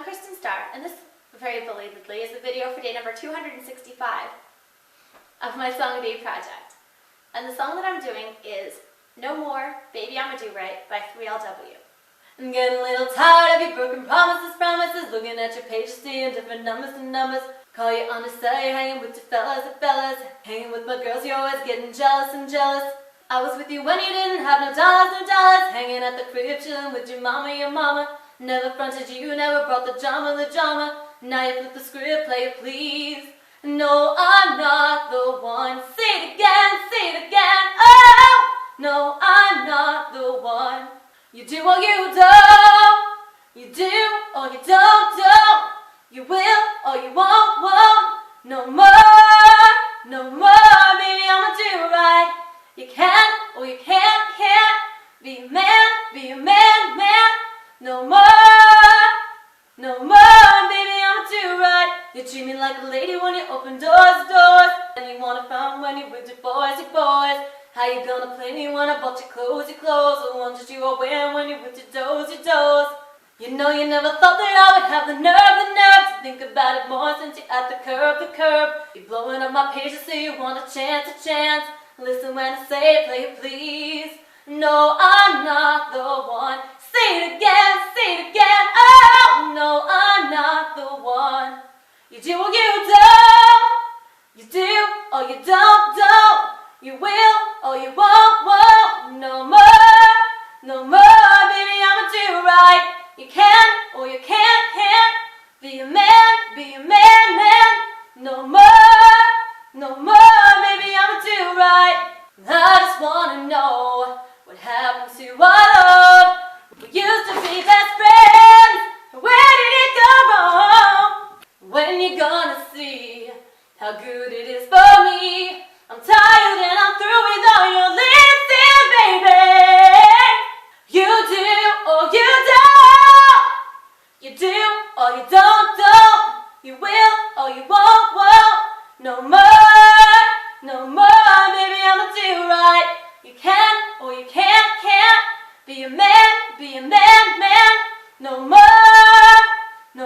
Kristin Star, and this, very belatedly, is the video for day number 265 of my Song a Day project. And the song that I'm doing is No More, Baby I'ma Do Right by 3LW. I'm getting a little tired of your broken promises, looking at your pages, seeing different numbers and numbers. Call you on to say, hanging with your fellas, hanging with my girls, you're always getting jealous and jealous. I was with you when you didn't have no dollars, hanging at the crib, chilling with your mama. Never fronted you, never brought the drama. Now you flip the script, play it please. No, I'm not the one. Say it again, oh! No, I'm not the one. You do or you don't. You do or you don't. You will or you won't. No more, baby, I'ma do right. You can or you can't. Be a man. No more, baby, I'ma do right. You treat me like a lady when you open doors. And you want to fun when you with your boys. How you gonna play me when I bought your clothes? The ones that you are wearing when you with your toes. You know you never thought that I would have the nerve to think about it more since you're at the curb. You're blowing up my pages so you want a chance. Listen when I say it, play it please. No, I'm not the one. Say it again, oh! No, I'm not the one. You do or you don't. You do or you don't. You will or you won't. No more, baby, I'ma do right. You can or you can't. Be a man. No more, baby, I'ma do right. I just wanna know what happened to our love. We used to be best friends. Where did it go wrong? When you gonna see how good it is for me? I'm tired and I'm through with all your lipstick, baby. You do or you don't. You do or you don't. You will or you won't. No more, baby, I'ma do right. You can or you can't. Be a man. No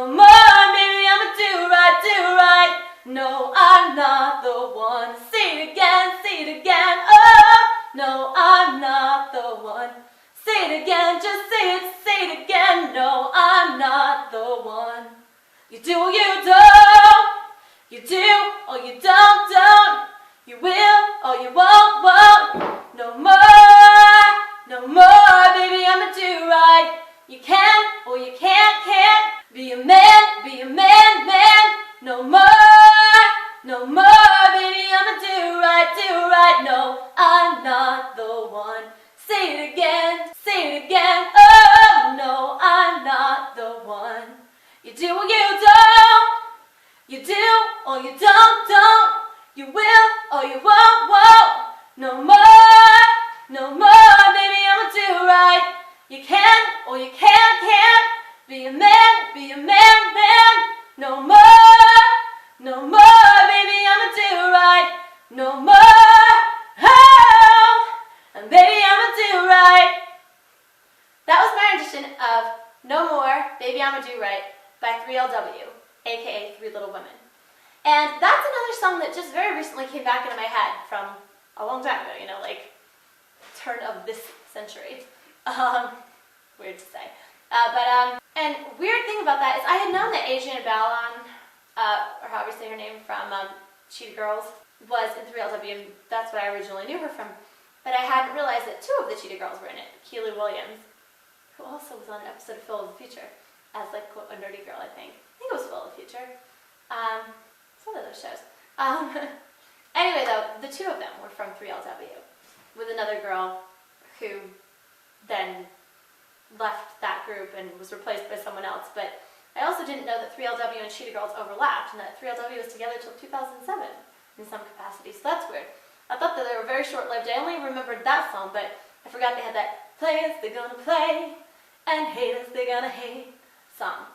more, baby, I'ma do right. No, I'm not the one. Say it again, oh! No, I'm not the one. Say it again, just say it again. No, I'm not the one. You do or you don't. You do or you don't. You will or you won't. No more, baby, I'ma do right. You can or you can't. Be a man. No more, baby, I'ma do right. No, I'm not the one. Say it again, oh! No, I'm not the one. You do or you don't. You do or you don't. You will or you won't. No more, baby, I'ma do right. You can or you can't. Be a man. No more, baby, I'ma do right. No more, oh, and baby, I'ma do right. That was my rendition of No More, Baby, I'ma Do Right by 3LW, aka Three Little Women. And that's another song that just very recently came back into my head from a long time ago, like turn of this century. Weird to say. And weird thing about that is I had known that Adrienne Ballon, or however you say her name, from Cheetah Girls, was in 3LW, and that's what I originally knew her from. But I hadn't realized that two of the Cheetah Girls were in it. Keely Williams, who also was on an episode of Phil of the Future, as like quote, a nerdy girl, I think. I think it was Phil of the Future. Some of those shows. Anyway, though, the two of them were from 3LW, with another girl who then left that group and was replaced by someone else. But I also didn't know that 3LW and Cheetah Girls overlapped, and that 3LW was together till 2007 in some capacity, so that's weird. I thought that they were very short-lived. I only remembered that song, but I forgot they had that players, they're gonna play, and haters, they're gonna hate song.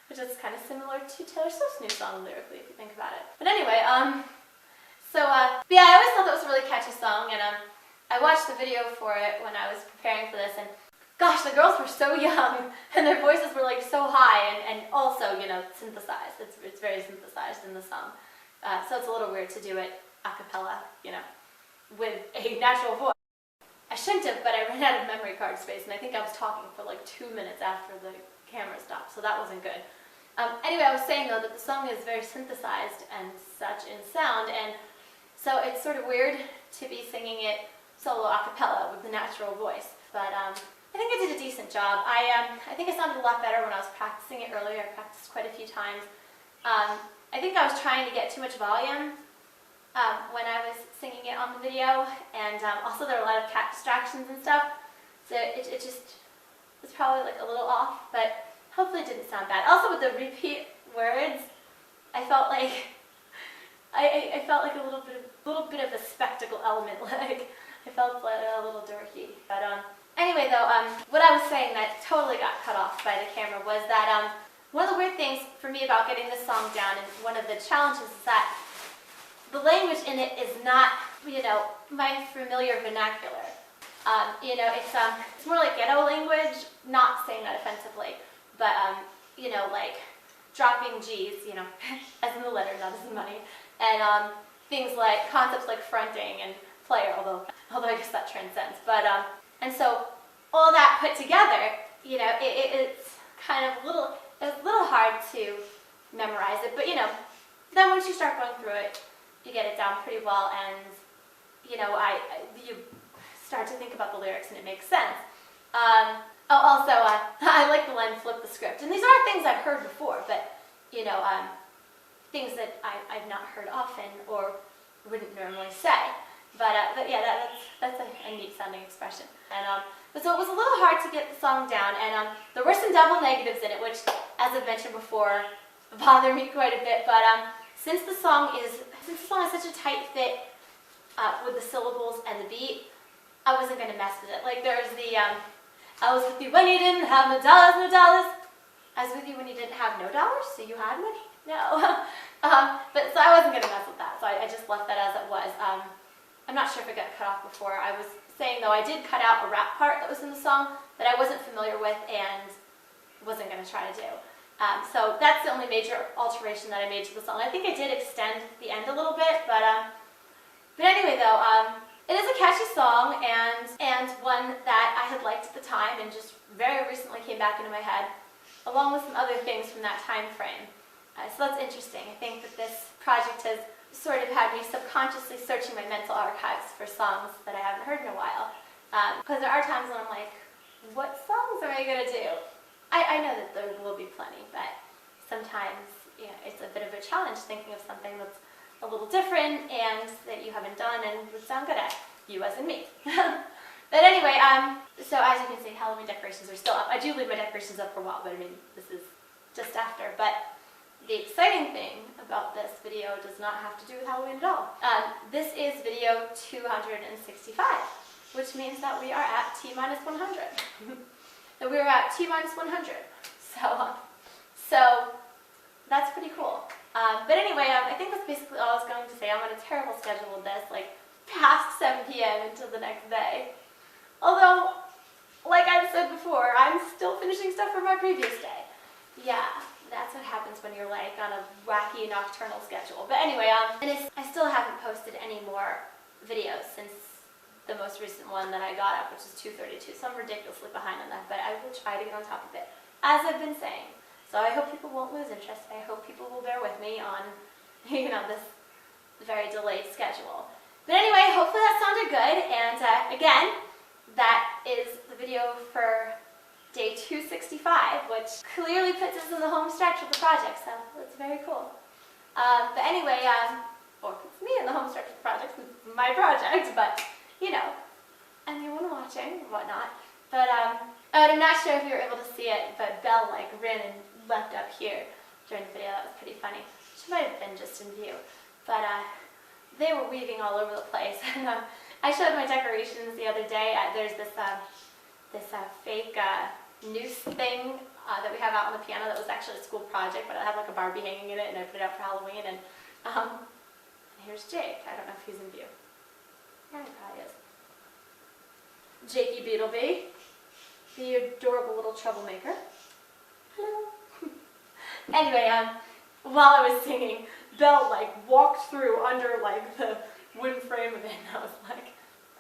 Which is kind of similar to Taylor Swift's new song lyrically, if you think about it. But anyway, yeah, I always thought that was a really catchy song, and I watched the video for it when I was preparing for this, and gosh, the girls were so young, and their voices were like so high, and synthesized. It's very synthesized in the song. So it's a little weird to do it a cappella, with a natural voice. I shouldn't have, but I ran out of memory card space, and I think I was talking for like 2 minutes after the camera stopped, so that wasn't good. Anyway, I was saying though that the song is very synthesized and such in sound, and so it's sort of weird to be singing it solo a cappella with the natural voice. But I think I did a decent job. I think I sounded a lot better when I was practicing it earlier. I practiced quite a few times. I think I was trying to get too much volume when I was singing it on the video, and also there were a lot of cat distractions and stuff, so it just was probably like a little off, but hopefully it didn't sound bad. Also with the repeat words, I felt like I felt like a little bit of a spectacle element, like I felt like a little dorky. But anyway though, what I was saying that totally got cut off by the camera was that one of the weird things for me about getting this song down, and one of the challenges, is that the language in it is not, my familiar vernacular. It's more like ghetto language, not saying that offensively, but, like dropping G's, as in the letter, not as in money, and things like, concepts like fronting and player, although I guess that transcends. But, and so all that put together, it's kind of it's a little hard to memorize it, but, then once you start going through it, you get it down pretty well, and you start to think about the lyrics and it makes sense. Also, I like the line "flip the script," and these are things I've heard before, but things that I've not heard often or wouldn't normally say. But yeah, that's a neat sounding expression. And so it was a little hard to get the song down, and there were some double negatives in it, which, as I've mentioned before, bother me quite a bit. But since the song is such a tight fit with the syllables and the beat, I wasn't going to mess with it. Like there's the I was with you when you didn't have no dollars, no dollars. I was with you when you didn't have no dollars, so you had money? No. But so I wasn't going to mess with that, so I just left that as it was. I'm not sure if it got cut off before. I was saying though, I did cut out a rap part that was in the song that I wasn't familiar with and wasn't going to try to do. So that's the only major alteration that I made to the song. I think I did extend the end a little bit, but anyway though, it is a catchy song, and one that I had liked at the time and just very recently came back into my head, along with some other things from that time frame. So that's interesting. I think that this project has sort of had me subconsciously searching my mental archives for songs that I haven't heard in a while. Because there are times when I'm like, what songs am I going to do? I know that there will be plenty, but sometimes it's a bit of a challenge thinking of something that's a little different and that you haven't done and would sound good at, you as in me. But anyway, so as you can see, Halloween decorations are still up. I do leave my decorations up for a while, but I mean, this is just after. But the exciting thing about this video does not have to do with Halloween at all. This is video 265, which means that we are at T-100. That we are at T-100. So that's pretty cool. But anyway, I think that's basically all I was going to say. I'm on a terrible schedule with this, like past 7 p.m. until the next day. Although, like I've said before, I'm still finishing stuff from my previous day. Yeah, that's what happens when you're like on a wacky nocturnal schedule. But anyway, and I still haven't posted any more videos since the most recent one that I got up, which is 2:32. So I'm ridiculously behind on that, but I will try to get on top of it, as I've been saying. So I hope people won't lose interest. I hope people will bear with me on, this very delayed schedule. But anyway, hopefully that sounded good. And again, that is the video for day 265, which clearly puts us in the home stretch of the project. So that's very cool. But anyway, or puts me in the home stretch of the project, my project, but anyone watching or whatnot. But I'm not sure if you were able to see it, but Belle ran and left up here during the video. That was pretty funny. She might have been just in view, but they were weaving all over the place. And I showed my decorations the other day. There's this fake noose thing that we have out on the piano that was actually a school project, but I have like a Barbie hanging in it, and I put it out for Halloween. And here's Jake. I don't know if he's in view. Yeah, he probably is. Jakey Beetlebee, the adorable little troublemaker. Hello. Anyway, while I was singing, Belle like walked through under like the wooden frame of it, and I was like,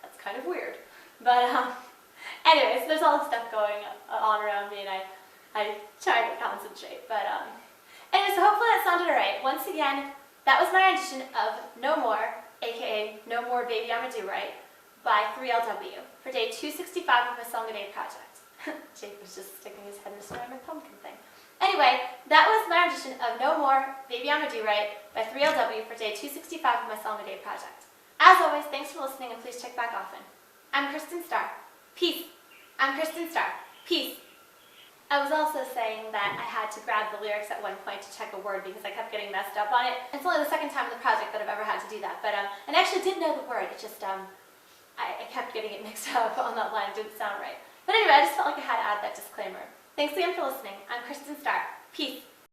that's kind of weird. But anyway, so there's all this stuff going on around me, and I try to concentrate. But anyway, so hopefully that sounded alright. Once again, that was my rendition of No More, aka No More Baby I'ma Do Right, by 3LW for day 265 of my Song a Day project. Jake was just sticking his head in a ceramic pumpkin thing. Anyway, that was my rendition of No More Baby I'ma Do Right by 3LW for day 265 of my Song a Day project. As always, thanks for listening, and please check back often. I'm Kristin Star. Peace. I'm Kristin Star. Peace. I was also saying that I had to grab the lyrics at one point to check a word because I kept getting messed up on it. It's only the second time in the project that I've ever had to do that, but and I actually did know the word. It just I kept getting it mixed up on that line. It didn't sound right. But anyway, I just felt like I had to add that disclaimer. Thanks again for listening. I'm Kristin Star.